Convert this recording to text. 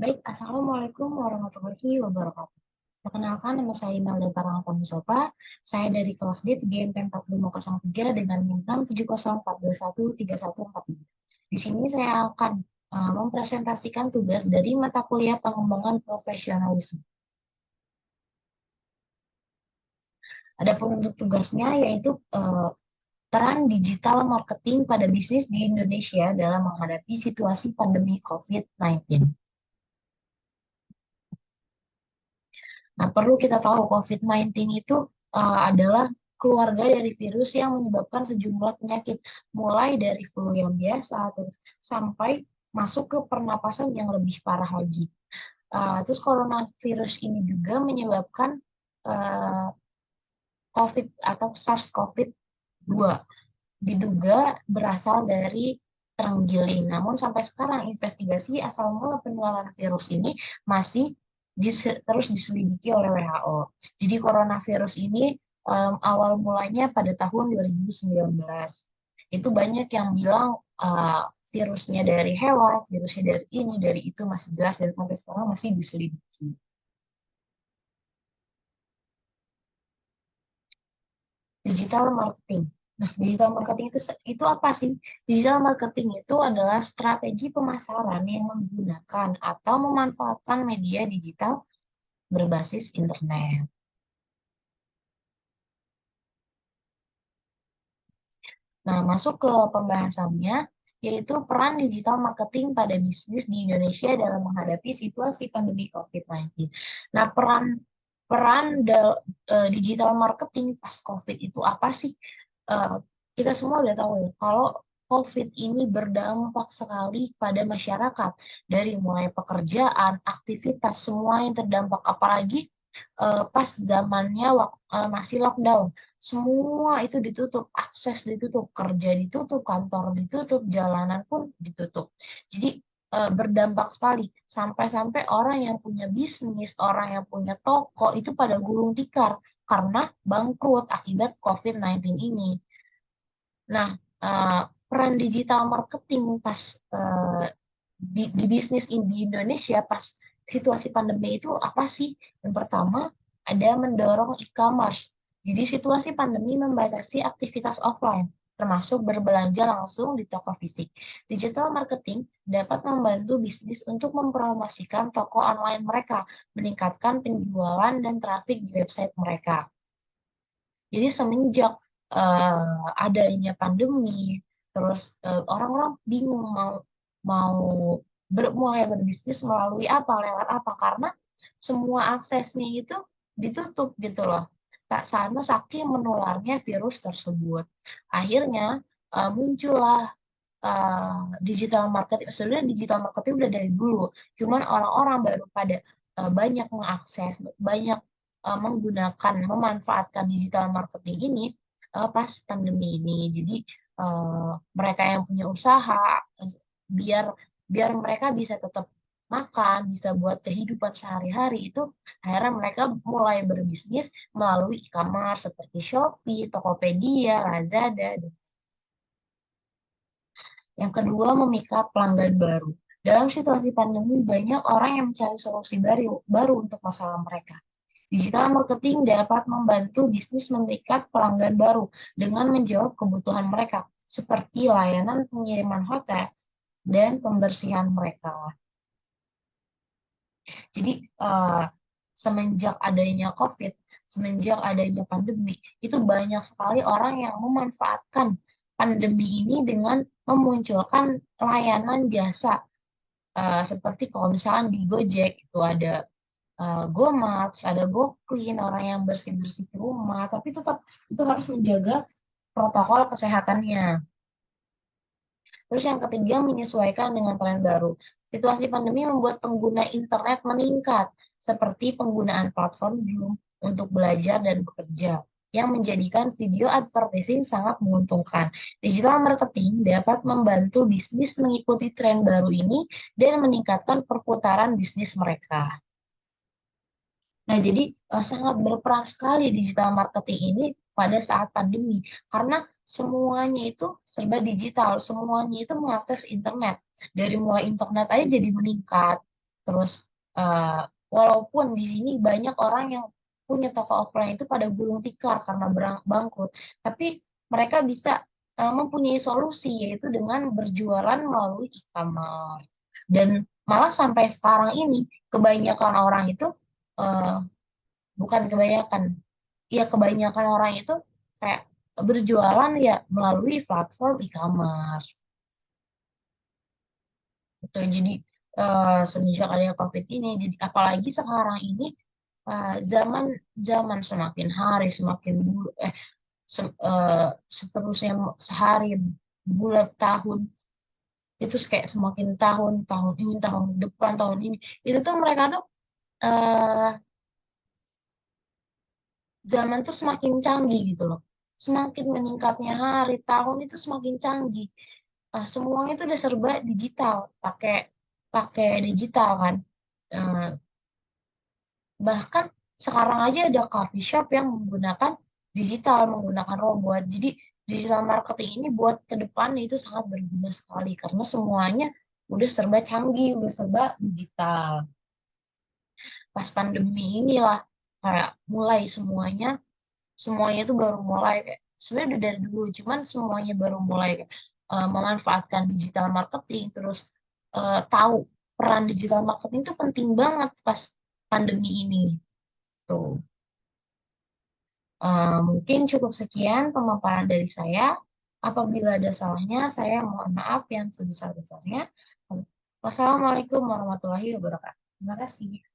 Baik, Assalamualaikum warahmatullahi wabarakatuh. Perkenalkan, nama saya Imelda Parangkonusopa. Saya dari kelas D 3MP 4503 dengan NIM 670421314. Di sini saya akan mempresentasikan tugas dari mata kuliah pengembangan profesionalisme. Adapun untuk tugasnya yaitu peran digital marketing pada bisnis di Indonesia dalam menghadapi situasi pandemi COVID-19. Nah, perlu kita tahu COVID-19 itu adalah keluarga dari virus yang menyebabkan sejumlah penyakit, mulai dari flu yang biasa terus sampai masuk ke pernapasan yang lebih parah lagi. Terus coronavirus ini juga menyebabkan uh, COVID atau SARS-CoV-2 diduga berasal dari terenggiling. Namun sampai sekarang investigasi asal mula penularan virus ini masih terus diselidiki oleh WHO. Jadi coronavirus ini awal mulanya pada tahun 2019. Itu banyak yang bilang virusnya dari hewan, virusnya dari ini, dari itu masih jelas dan sampai sekarang masih diselidiki. Digital marketing. Nah, digital marketing itu apa sih? Digital marketing itu adalah strategi pemasaran yang menggunakan atau memanfaatkan media digital berbasis internet. Nah, masuk ke pembahasannya, yaitu peran digital marketing pada bisnis di Indonesia dalam menghadapi situasi pandemi COVID-19. Nah, peran peran digital marketing pas COVID itu apa sih? Eh, kita semua udah tahu ya, kalau COVID ini berdampak sekali pada masyarakat, dari mulai pekerjaan, aktivitas, semua yang terdampak, apalagi pas zamannya masih lockdown. Semua itu ditutup, akses ditutup, kerja ditutup, kantor ditutup, jalanan pun ditutup. Jadi berdampak sekali. Sampai-sampai orang yang punya bisnis, orang yang punya toko itu pada gulung tikar karena bangkrut akibat COVID-19 ini. Nah, eh, peran digital marketing pas di bisnis di Indonesia pas situasi pandemi itu apa sih? Yang pertama, ada mendorong e-commerce. Jadi situasi pandemi membatasi aktivitas offline, termasuk berbelanja langsung di toko fisik. Digital marketing dapat membantu bisnis untuk mempromosikan toko online mereka, meningkatkan penjualan dan trafik di website mereka. Jadi semenjak adanya pandemi, terus orang-orang bingung mau mau mulai berbisnis melalui apa, lewat apa, karena semua aksesnya itu ditutup gitu loh. Tak sana saking menularnya virus tersebut. Akhirnya muncullah digital marketing. Sebenarnya digital marketing udah dari dulu, cuman orang-orang baru pada banyak mengakses, banyak menggunakan, memanfaatkan digital marketing ini pas pandemi ini. Jadi mereka yang punya usaha biar biar mereka bisa tetap makan, bisa buat kehidupan sehari-hari itu, akhirnya mereka mulai berbisnis melalui e-commerce seperti Shopee, Tokopedia, Lazada. Yang kedua, memikat pelanggan baru. Dalam situasi pandemi, banyak orang yang mencari solusi baru untuk masalah mereka. Digital marketing dapat membantu bisnis memikat pelanggan baru dengan menjawab kebutuhan mereka, seperti layanan pengiriman hotel dan pembersihan mereka. Jadi, semenjak adanya COVID, semenjak adanya pandemi, itu banyak sekali orang yang memanfaatkan pandemi ini dengan memunculkan layanan jasa. Seperti kalau misalkan di Gojek itu ada GoMart, ada GoClean, orang yang bersih-bersih di rumah, tapi tetap itu harus menjaga protokol kesehatannya. Terus yang ketiga, menyesuaikan dengan tren baru. Situasi pandemi membuat pengguna internet meningkat, seperti penggunaan platform Zoom untuk belajar dan bekerja, yang menjadikan video advertising sangat menguntungkan. Digital marketing dapat membantu bisnis mengikuti tren baru ini dan meningkatkan perputaran bisnis mereka. Nah, jadi sangat berperan sekali digital marketing ini pada saat pandemi karena semuanya itu serba digital, semuanya itu mengakses internet. Dari mulai internet aja jadi meningkat. Terus eh, walaupun di sini banyak orang yang punya toko offline itu pada gulung tikar karena bangkrut, tapi mereka bisa mempunyai solusi yaitu dengan berjualan melalui e-commerce. Dan malah sampai sekarang ini kebanyakan orang itu eh, bukan kebanyakan, ya kebanyakan orang itu kayak berjualan ya melalui platform e-commerce. Betul. Jadi semenjak ada COVID ini, jadi apalagi sekarang ini zaman zaman semakin hari semakin seterusnya sehari bulan tahun itu kayak semakin tahun tahun ini tahun depan tahun ini itu tuh mereka tuh eh, zaman tuh semakin canggih gitu loh. Semakin meningkatnya hari tahun itu semakin canggih. Semuanya itu udah serba digital, pakai pakai digital kan. Eh, Bahkan sekarang aja ada coffee shop yang menggunakan digital, menggunakan robot. Jadi digital marketing ini buat ke depan itu sangat berguna sekali karena semuanya udah serba canggih, udah serba digital. Pas pandemi inilah kayak mulai semuanya itu baru mulai kayak sebenarnya udah dari dulu, cuman semuanya baru mulai kayak, memanfaatkan digital marketing, terus tahu peran digital marketing itu penting banget pas pandemi ini tuh. Mungkin cukup sekian pemaparan dari saya. Apabila ada salahnya, saya mohon maaf yang sebesar-besarnya. Wassalamualaikum warahmatullahi wabarakatuh. Terima kasih.